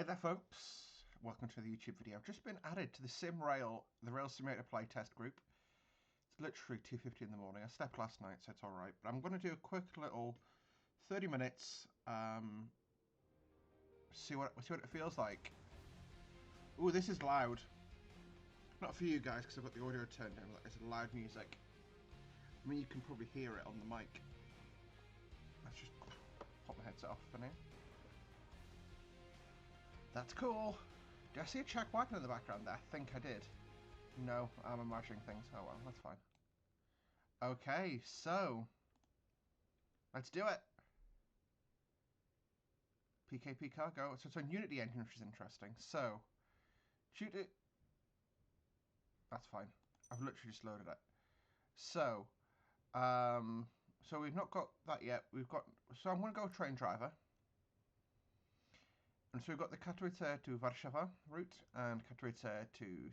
Hey there folks, welcome to the YouTube video. I've just been added to the SimRail, the Rail Simulator playtest group. It's literally 2:50 in the morning. I slept last night, so it's alright. But I'm going to do a quick little 30 minutes, see what it feels like. Ooh, this is loud. Not for you guys, because I've got the audio turned down. It's loud music. I mean, you can probably hear it on the mic. Let's just pop my headset off for now. That's cool. Did I see a check wagon in the background there? I think I did. No, I'm imagining things. Oh well, that's fine. Okay, so let's do it. PKP cargo. So it's on Unity engine, which is interesting. So, shoot it. That's fine. I've literally just loaded it. So, so we've not got that yet. We've got. So I'm going to go train driver. And so we've got the Katowice to Warszawa route and Katowice to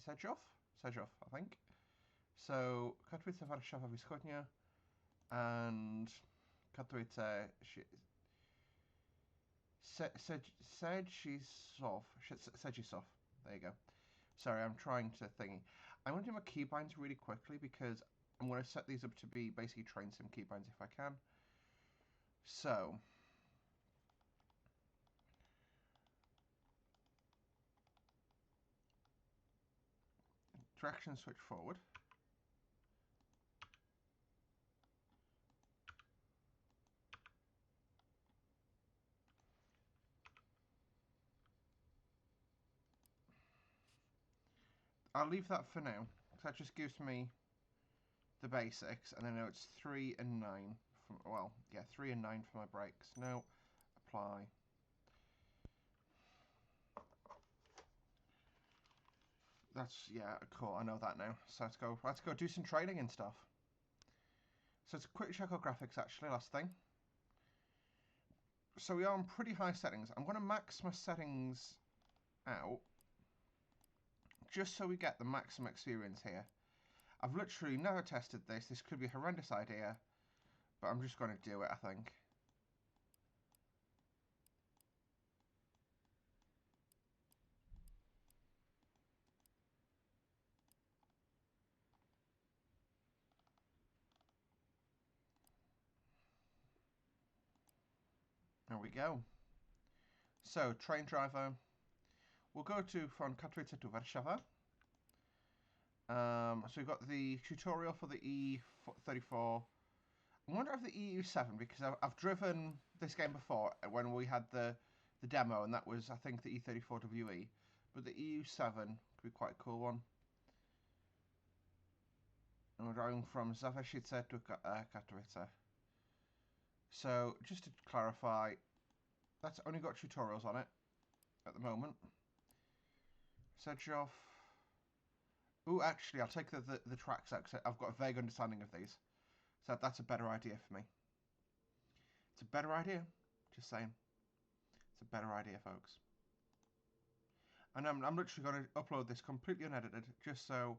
Sejów, I think. So Katowice, Warszawa, Wschodnia and Katowice, Sejów. There you go. Sorry, I'm trying to thingy. I'm going to do my keybinds really quickly because I'm going to set these up to be basically train sim keybinds if I can. So direction switch forward. I'll leave that for now, because that just gives me the basics, and I know it's 3 and 9. From, well, yeah, 3 and 9 for my brakes. No, apply. That's, yeah, cool, I know that now. So let's go do some training and stuff. So it's a quick check our graphics actually, last thing. So we are on pretty high settings. I'm going to max my settings out, just so we get the maximum experience here. I've literally never tested this. This could be a horrendous idea, but I'm just going to do it, I think. There we go. So, train driver. We'll go to from Katowice to Warszawa. So we've got the tutorial for the E34. I wonder if the EU7, because I've driven this game before when we had the demo, and that was, I think, the E34WE. But the EU7 could be quite a cool one. And we're driving from Zawiszyce to Katowice. So, just to clarify, that's only got tutorials on it at the moment. Sejów. Ooh, actually, I'll take the tracks out because I've got a vague understanding of these. So that's a better idea for me. It's a better idea. Just saying. It's a better idea, folks. And I'm literally going to upload this completely unedited, just so,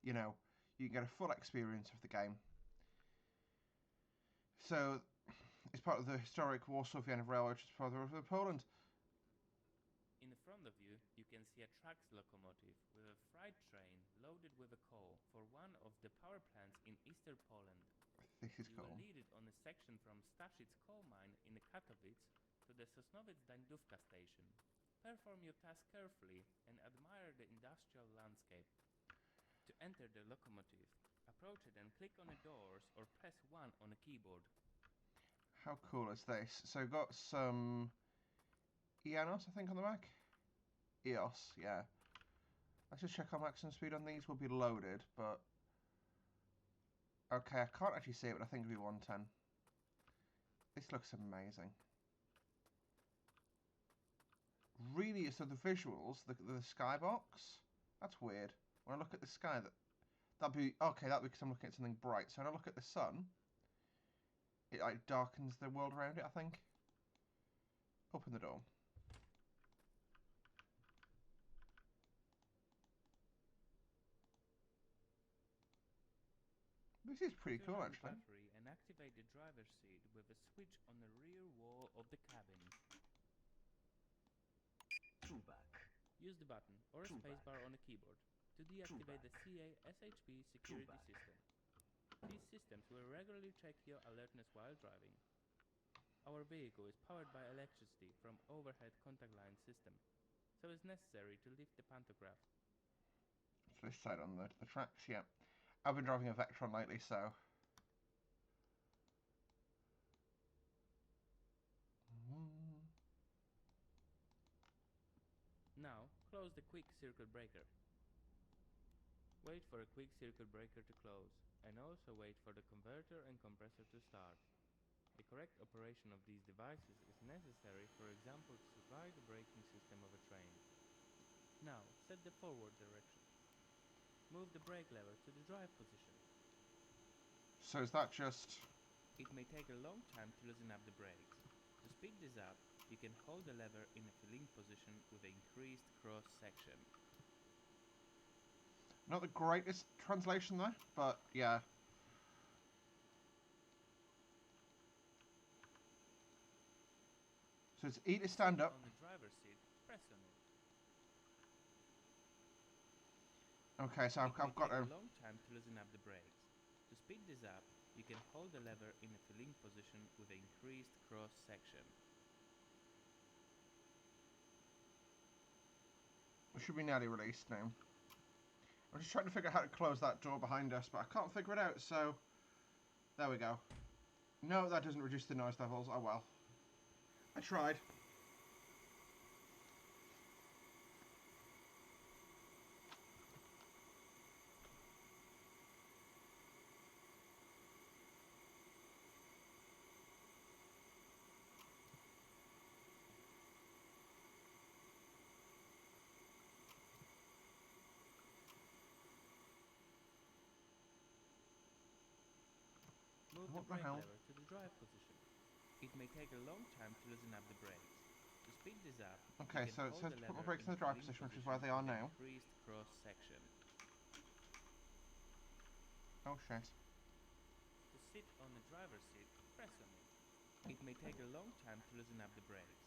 you know, you can get a full experience of the game. So, it's part of the historic Warsaw-Vienna Railway, which is part of Poland. In front of you, you can see a trucks locomotive with a freight train loaded with a coal for one of the power plants in eastern Poland. This is You cool. will lead it on a section from Staszic coal mine in Katowice to the Sosnowiec-Dańdówka station. Perform your task carefully and admire the industrial landscape. To enter the locomotive, approach it and click on the doors or press 1 on a keyboard. How cool is this? So got some EOS, I think, on the back. EOS, yeah. Let's just check our maximum speed on these. Will be loaded, but okay, I can't actually see it, but I think it'll be 110. This looks amazing. Really, so the visuals, the skybox, that's weird. When I look at the sky, that'd be okay. That'd be because I'm looking at something bright. So when I look at the sun, it like darkens the world around it, I think. Open the door. This is pretty Turn cool, on the actually. battery and activate the driver's seat with a switch on the rear wall of the cabin. Use the button or True spacebar back. on the keyboard to True deactivate the back. CA SHP True security back. system. These systems will regularly check your alertness while driving. Our vehicle is powered by electricity from overhead contact line system, so it's necessary to lift the pantograph. So this side on the tracks, yeah. I've been driving a Vectron lately, so... Now, close the quick circuit breaker. Wait for a quick circuit breaker to close, and also wait for the converter and compressor to start. The correct operation of these devices is necessary, for example, to survive the braking system of a train. Now, set the forward direction. Move the brake lever to the drive position. So is that just... It may take a long time to loosen up the brakes. To speed this up, you can hold the lever in a filling position with an increased cross section. Not the greatest translation there, but yeah. So it's E to stand Sit up. on the driver's seat, press on it. Okay, so It may I've got take to... a long time to loosen up the brakes. To speed this up, you can hold the lever in a filling position with an increased cross section. We should be nearly released now. I'm just trying to figure out how to close that door behind us, but I can't figure it out, so... There we go. No, that doesn't reduce the noise levels. Oh well. I tried. Move the What the brake hell? lever to the drive position. It may take a long time to loosen up the brakes. To speed this up, Okay, you can so it hold says the to put my lever brakes in in a the drive filling position, which is position where they are with an now. increased cross section. Oh shit. To sit on the driver's seat, press on it. It may take a long time to loosen up the brakes.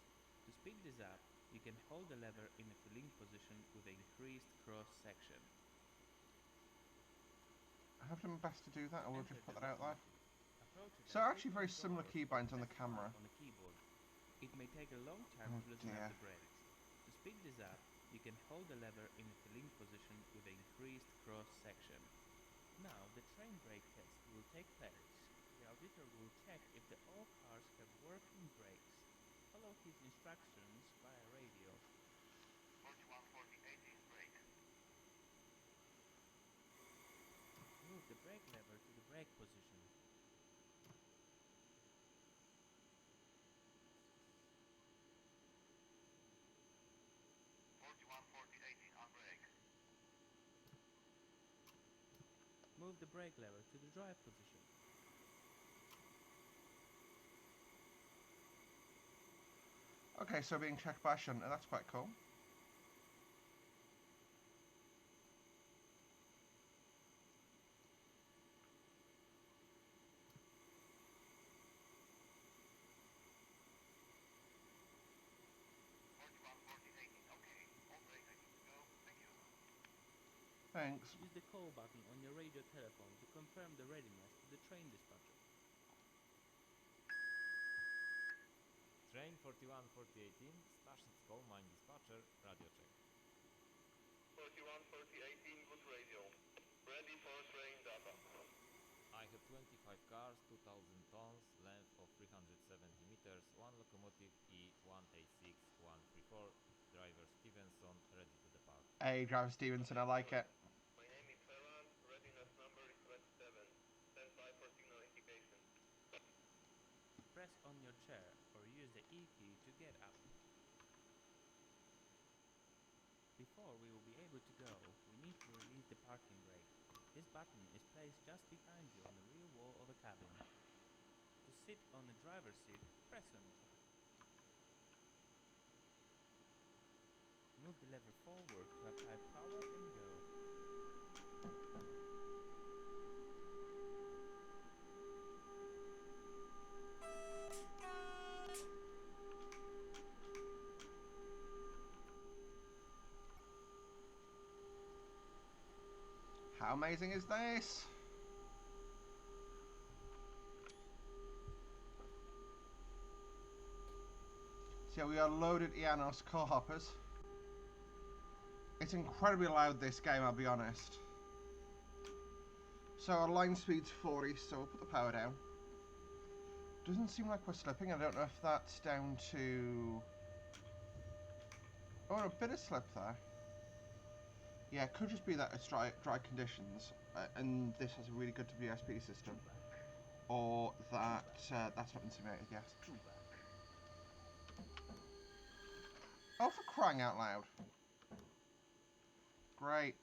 To speed this up, you can hold the lever in a filling position with an increased cross section. I have done my best to do that, I will Enter just put the that out there. locomotive. Approach it So and actually take on very the similar doors or keybinds on the press 1 camera. on the keyboard. It may take a long time Oh to loosen up dear. the brakes. To speed this up, you can hold the lever in a filling position with an increased cross section. Now the train brake test will take place. The auditor will check if all cars have working brakes. Follow his instructions via radio. 4140 brake. Move the brake lever to the brake position. On brake. Move the brake lever to the drive position. Okay, so being checked by a shunter, that's quite cool. Thanks. Use the call button on your radio telephone to confirm the readiness to the train dispatcher. Train 414018, Staszic Coal Mine Dispatcher, radio check. 414018, good radio. Ready for train data. I have 25 cars, 2000 tons, length of 370 meters, one locomotive E186134, driver Stevenson, ready to depart. Hey, Driver Stevenson, I like it. My name is Ferran, readiness number is 27. Stand by for signal indication. Press on your chair or use the E key to get up. Before we will be able to go, we need to release the parking brake. This button is placed just behind you on the rear wall of a cabin. To sit on the driver's seat, press on it. Move the lever forward to apply power and go. How amazing is this? So we are loaded Ianos core hoppers. It's incredibly loud, this game, I'll be honest. So our line speed's 40, so we'll put the power down. Doesn't seem like we're slipping. I don't know if that's down to... Oh, a bit of slip there. Yeah, it could just be that it's dry conditions, and this has a really good WSP system. Or that that's not been simulated, yes. Oh, for crying out loud. Great.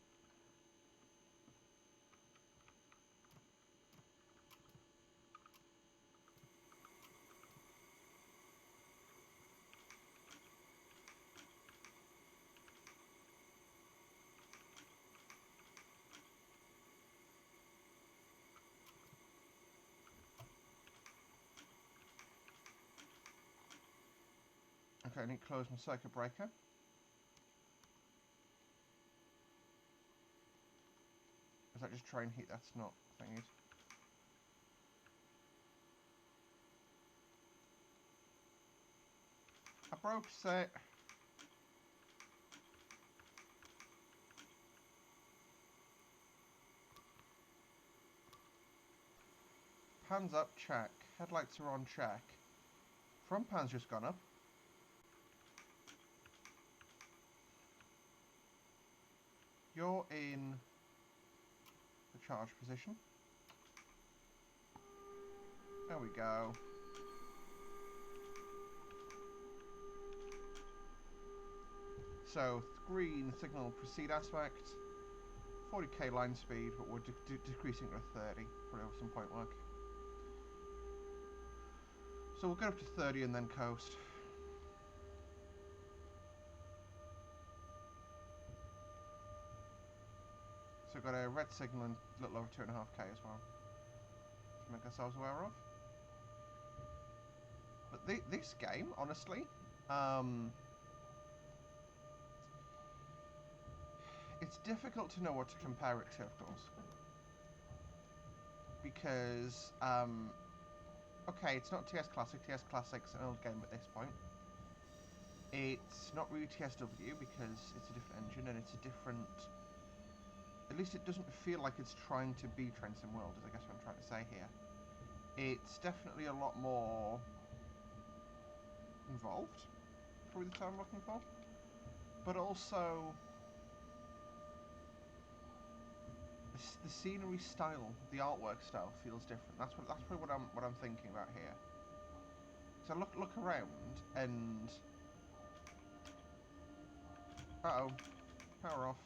Okay, I need to close my circuit breaker. Is that just train heat? That's not thingies. I broke it. Pans up, check. Headlights are on, check. Front pan's just gone up. You're in the charge position. There we go. So, green signal proceed aspect. 40k line speed, but we're decreasing to 30. Probably have some point work. So we'll get up to 30 and then coast. So we've got a red signal and a little over 2.5k as well to make ourselves aware of. But this game, honestly, it's difficult to know what to compare it to, of course. Because, okay, it's not TS Classic. TS Classic's an old game at this point. It's not really TSW because it's a different engine and it's a different... At least it doesn't feel like it's trying to be Train Sim World, is I guess what I'm trying to say here. It's definitely a lot more involved, probably the term I'm looking for. But also, the scenery style, the artwork style feels different. That's probably what I'm thinking about here. So look around and uh-oh, power off.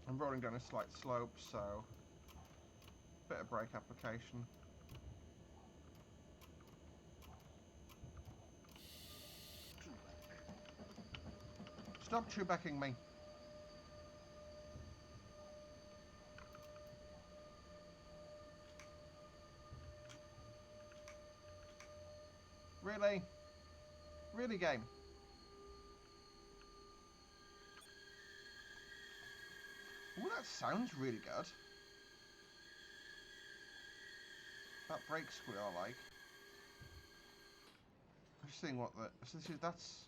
I'm rolling down a slight slope, so bit of brake application. Stop true-backing me. Really? Really, game? Ooh, that sounds really good. That brake squeal I like. I'm just seeing what the... So that's...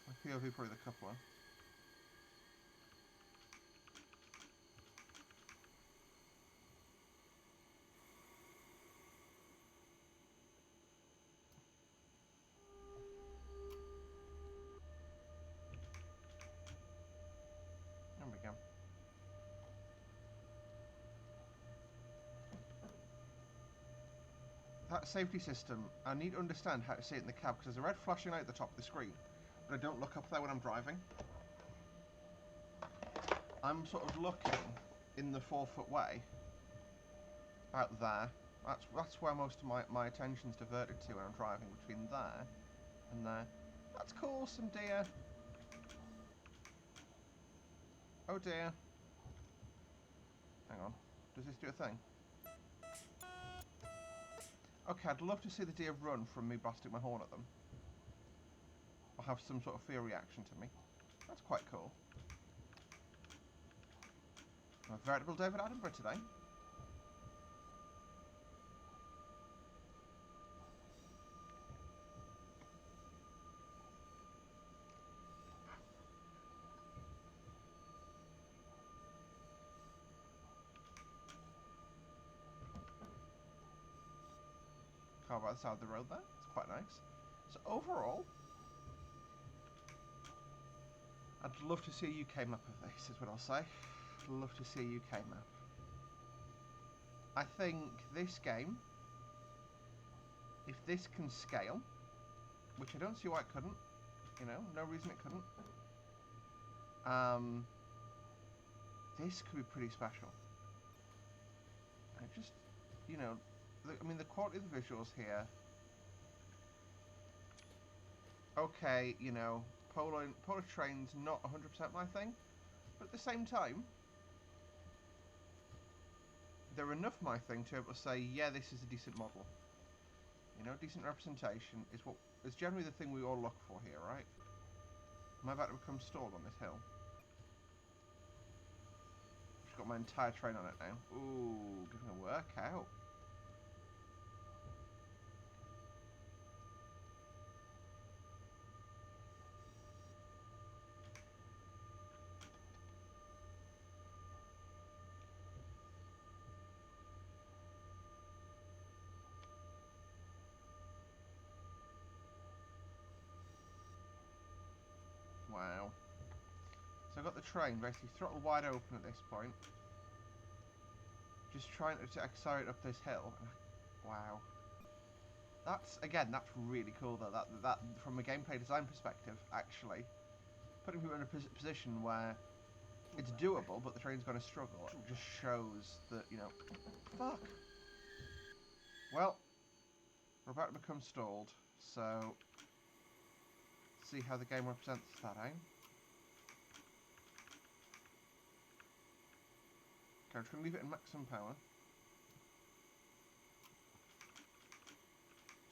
My POV probably the coupler. There we go. That safety system, I need to understand how to see it in the cab, because there's a red flashing light at the top of the screen, but I don't look up there when I'm driving. I'm sort of looking in the 4-foot way, out there. That's where most of my attention's diverted to when I'm driving, between there and there. That's cool, some deer. Oh dear. Hang on. Does this do a thing? Okay, I'd love to see the deer run from me blasting my horn at them. Or have some sort of fear reaction to me. That's quite cool. I'm a veritable David Attenborough today. Car by the side of the road there. It's quite nice. So overall, I'd love to see a UK map of this, is what I'll say. I'd love to see a UK map. I think this game, if this can scale, which I don't see why it couldn't, you know, no reason it couldn't, this could be pretty special. I just, you know, I mean, the quality of the visuals here, okay, you know, Polish train's not 100% my thing, but at the same time, they're enough my thing to be able to say, yeah, this is a decent model. You know, decent representation is generally the thing we all look for here, right? Am I about to become stalled on this hill? Just got my entire train on it now. Ooh, giving a workout. Wow. So I've got the train basically throttle wide open at this point. Just trying to accelerate up this hill. Wow. That's really cool though. That from a gameplay design perspective, actually, putting people in a position where it's doable, but the train's going to struggle. It just shows that, you know, fuck. Well, we're about to become stalled, so see how the game represents that, eh? Okay, I'm just going to leave it in maximum power.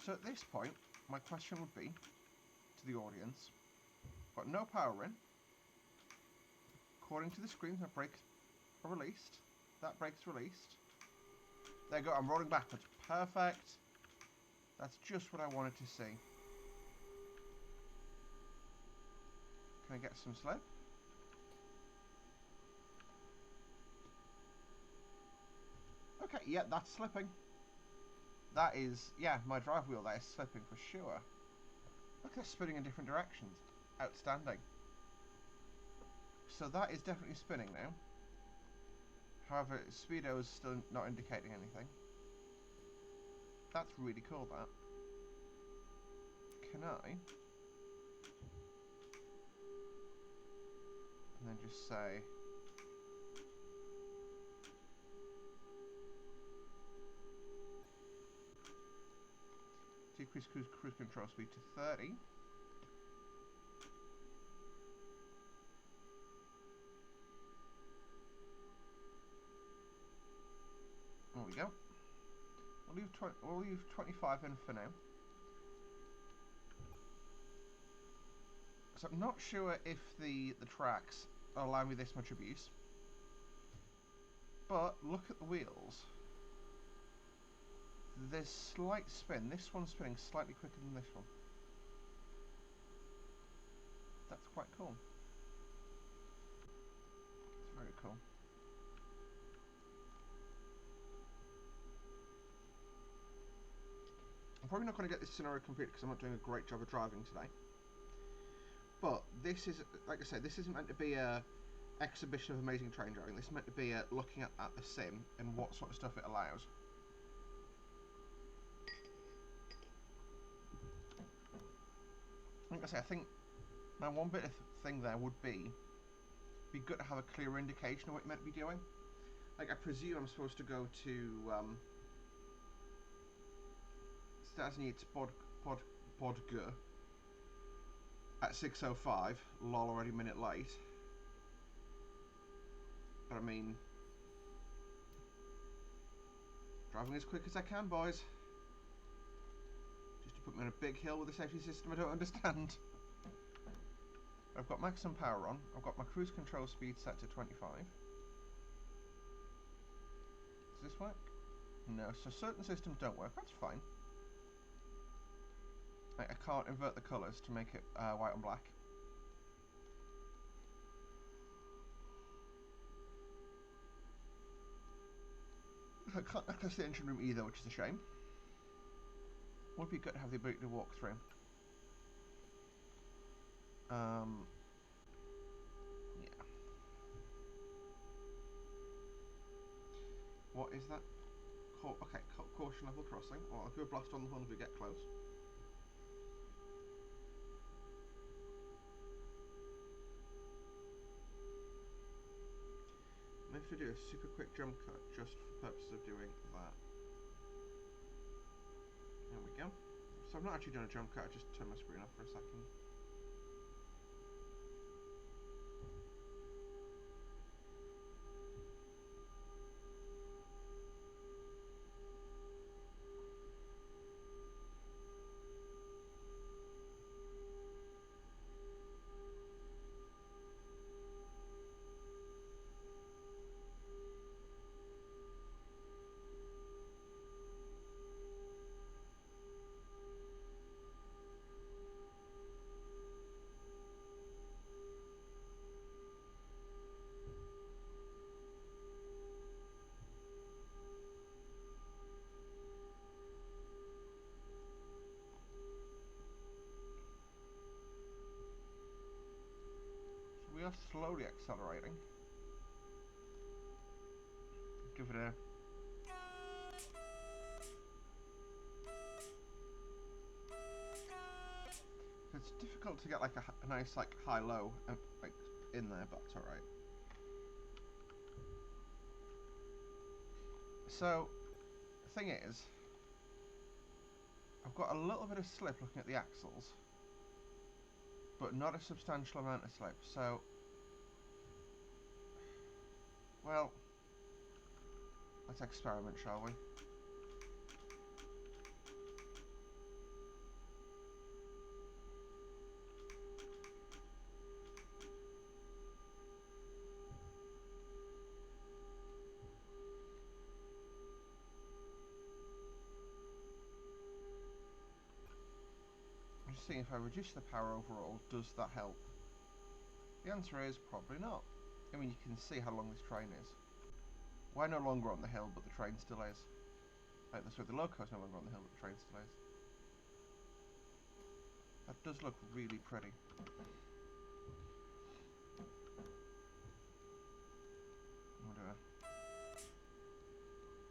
So at this point, my question would be to the audience, got no power in. According to the screen, that brakes are released. That brake's released. There you go, I'm rolling backwards. Perfect. That's just what I wanted to see. Can I get some slip? Okay, yeah, that's slipping. That is, yeah, my drive wheel there is slipping for sure. Look at it spinning in different directions. Outstanding. So that is definitely spinning now. However, speedo is still not indicating anything. That's really cool, that. Can I? And then just say... decrease cruise control speed to 30. There we go. We'll leave 25 in for now. So I'm not sure if the tracks allow me this much abuse. But look at the wheels. There's slight spin. This one's spinning slightly quicker than this one. That's quite cool. It's very cool. I'm probably not going to get this scenario completed because I'm not doing a great job of driving today. But this is, like I said, this isn't meant to be a exhibition of amazing train driving. This is meant to be a looking at the sim and what sort of stuff it allows. Like I say, I think my one bit of thing there would be good to have a clear indication of what you're meant to be doing. Like, I presume I'm supposed to go to Stasnic Podg at 6:05. Lol, already a minute late. But I mean, driving as quick as I can, boys. in a big hill with a safety system I don't understand. I've got maximum power on. I've got my cruise control speed set to 25. Does this work? No, so certain systems don't work. That's fine. I can't invert the colours to make it white and black. I can't access the engine room either, which is a shame. Would be good to have the ability to walk through. Yeah. What is that? Okay, caution level crossing. Well, I'll do a blast on the horn if we get close. Maybe if we do a super quick jump cut just for purposes of doing that. There we go. So I've not actually done a jump cut, I just turned my screen off for a second. We are slowly accelerating. Give it a... It's difficult to get like a nice like high-low like in there, but it's alright. So, the thing is, I've got a little bit of slip looking at the axles, but not a substantial amount of slip, so... Well, let's experiment, shall we? I'm just seeing if I reduce the power overall, does that help? The answer is probably not. I mean, you can see how long this train is. We're no longer on the hill, but the train still is. So the loco's no longer on the hill, but the train still is. That does look really pretty. We'll do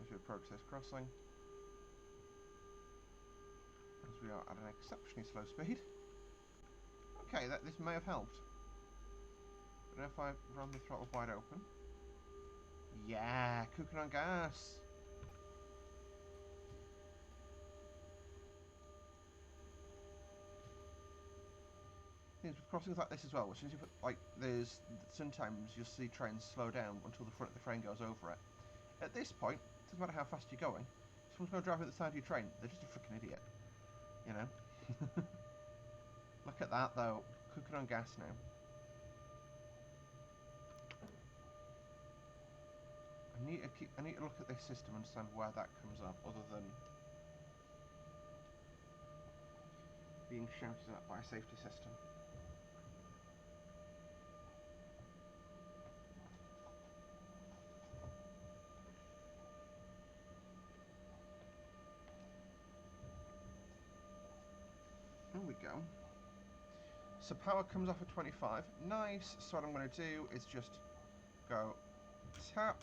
as we approach this crossing, as we are at an exceptionally slow speed. Okay, this may have helped. But if I run the throttle wide open, yeah, cooking on gas. Things with crossings like this as well, which is you put, like, sometimes you'll see trains slow down until the front of the train goes over it. At this point, it doesn't matter how fast you're going. If someone's going to drive at the side of your train, they're just a freaking idiot. You know? Look at that though, cooking on gas now. I need to look at this system and understand where that comes up, other than being shouted at by a safety system. There we go. So power comes off at 25. Nice. So what I'm going to do is just go tap.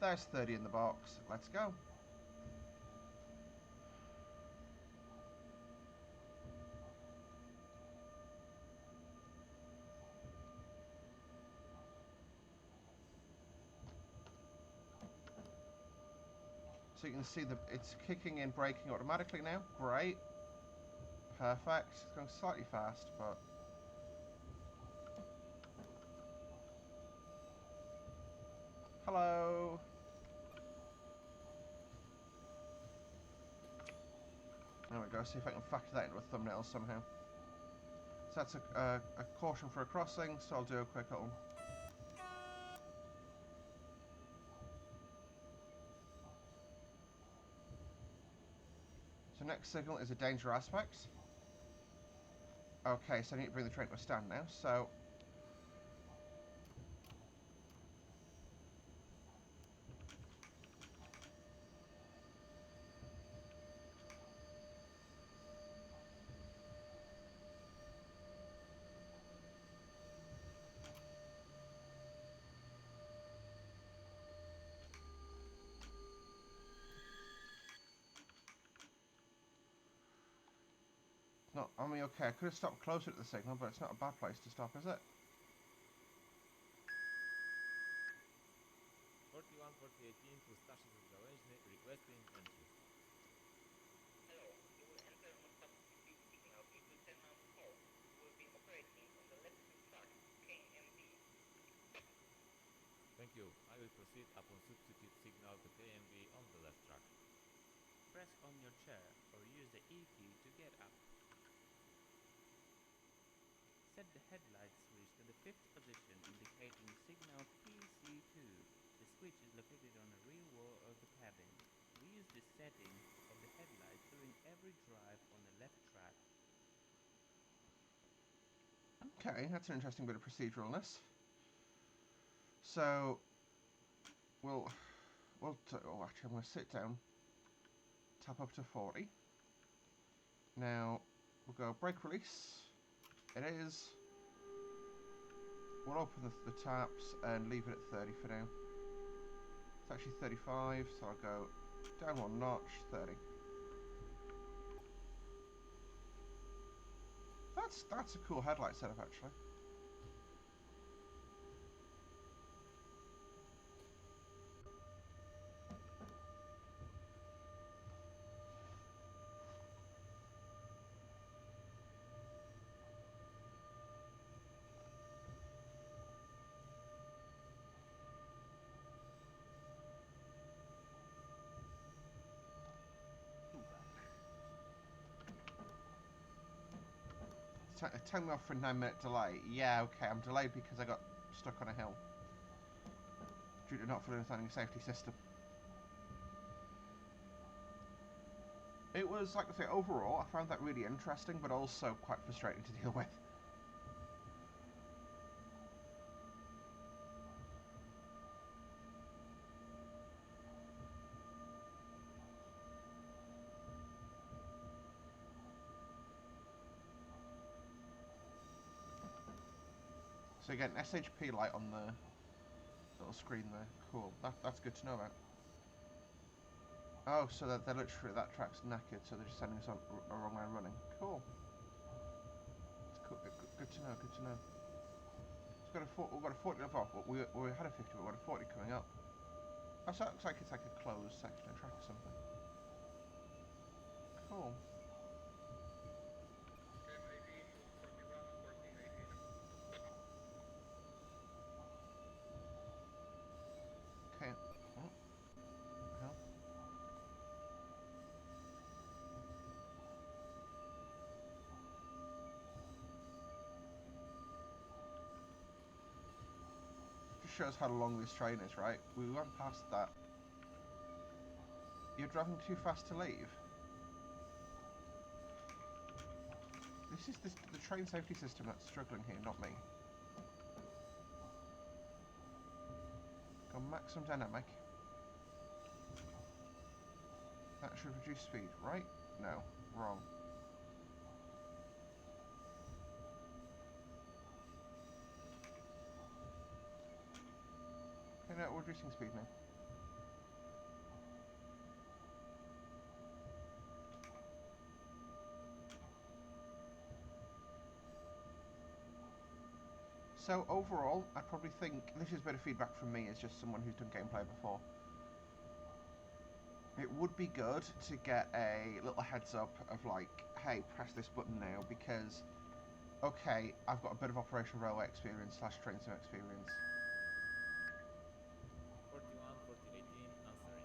There's 30 in the box. Let's go. So you can see it's kicking in, braking automatically now. Great. Perfect. It's going slightly fast, but... Hello. There we go. See if I can factor that into a thumbnail somehow. So that's a caution for a crossing, so I'll do a quick little... So next signal is a danger aspect. Okay, so I need to bring the train to a stand now, so... No, I mean, okay, I could have stopped closer to the signal, but it's not a bad place to stop, is it? 41 4018 to Staszic Gałęźny, requesting entry. Hello, you will enter on public signal into 10 miles south. Will be operating on the left track, KMB. Thank you. I will proceed upon substitute signal to KMB on the left track. Press on your chair or use the E key to get up. Set the headlight switch to the 5th position, indicating signal PC2. The switch is located on the rear wall of the cabin. We use this setting of the headlight during every drive on the left track. Okay, that's an interesting bit of proceduralness. So, oh, actually, I'm going to sit down, tap up to 40. Now, we'll go brake release. It is. We'll open the taps and leave it at 30 for now. It's actually 35, so I'll go down one notch, 30. That's a cool headlight setup, actually. It's telling me off for a 9-minute delay. Yeah, okay, I'm delayed because I got stuck on a hill due to not fully understanding the safety system. It was, like I say, overall, I found that really interesting, but also quite frustrating to deal with. So again, SHP light on the little screen there. Cool. That's good to know about. Oh, so they're literally, that track's knackered, so they're just sending us on a wrong line running. Cool. It's cool. Good to know, good to know. We've got a 40 up off, but we had a 50, but we've got a 40 coming up. Oh, so it looks like it's like a closed section of track or something. Cool. Okay. Oh. Hell. Just shows how long this train is, right? We went past that. You're driving too fast to leave. This is the train safety system that's struggling here, not me. Go maximum dynamic. That should reduce speed, right? No, wrong. Okay, no, we're reducing speed now. So overall, I probably think, this is a bit of feedback from me as just someone who's done gameplay before. It would be good to get a little heads up of like, hey, press this button now, because, okay, I've got a bit of operational railway experience / train sim experience. 41 4018 answering.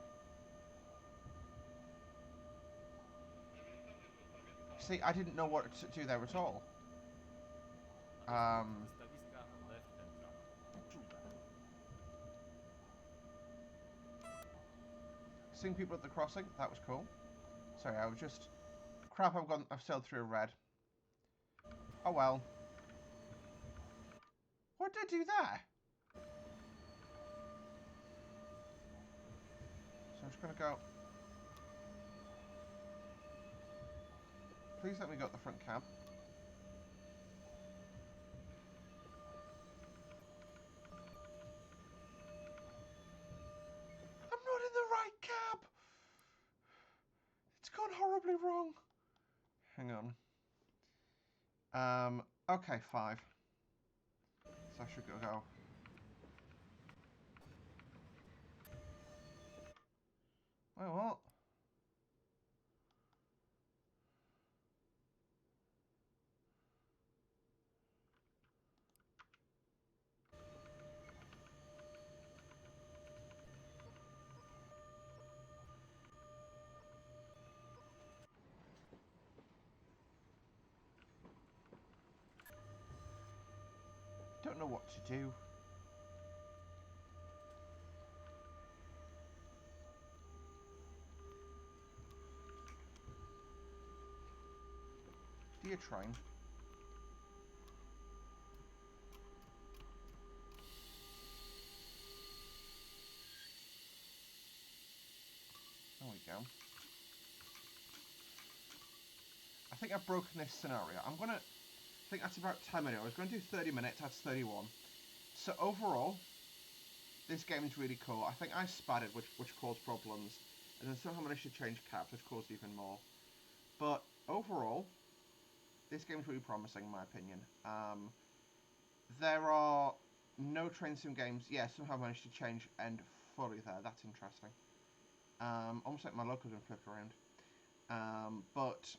See, I didn't know what to do there at all. Wystawiska, left and track. Seeing people at the crossing, that was cool. Sorry, I was just... Crap, I've sailed through a red. Oh well. What did I do there? So I'm just gonna go... Please let me go at the front cab. I'm not in the right cab! It's gone horribly wrong. Hang on. Okay, 5. So I should go. Wait, what? Don't know what to do. Dear train. There we go. I think I've broken this scenario. I think that's about 10 minutes. I was going to do 30 minutes, that's 31. So overall, this game is really cool. I think I spattered, which caused problems. And then somehow managed to change caps, which caused even more. But overall, this game is really promising in my opinion. There are no train sim games. Yeah, somehow managed to change end fully there. That's interesting. Almost like my loco's been flipped around. But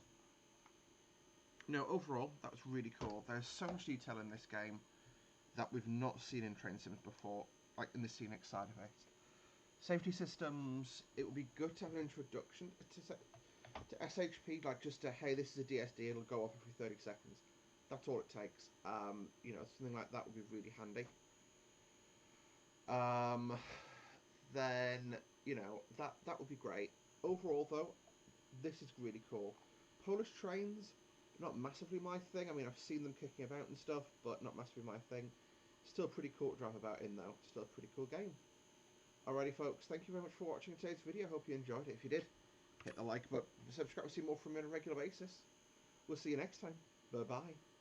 no, overall, that was really cool. There's so much detail in this game that we've not seen in train sims before, like in the scenic side of it. Safety systems, it would be good to have an introduction to SHP, like just a, hey, this is a DSD, it'll go off every 30 seconds. That's all it takes. You know, something like that would be really handy. Then, you know, that would be great. Overall, though, this is really cool. Polish trains, not massively my thing. I mean, I've seen them kicking about and stuff, but not massively my thing. Still pretty cool to drive about in, though. Still a pretty cool game. Alrighty, folks, thank you very much for watching today's video. Hope you enjoyed it. If you did, hit the like button, subscribe to see more from me on a regular basis. We'll see you next time. Bye-bye.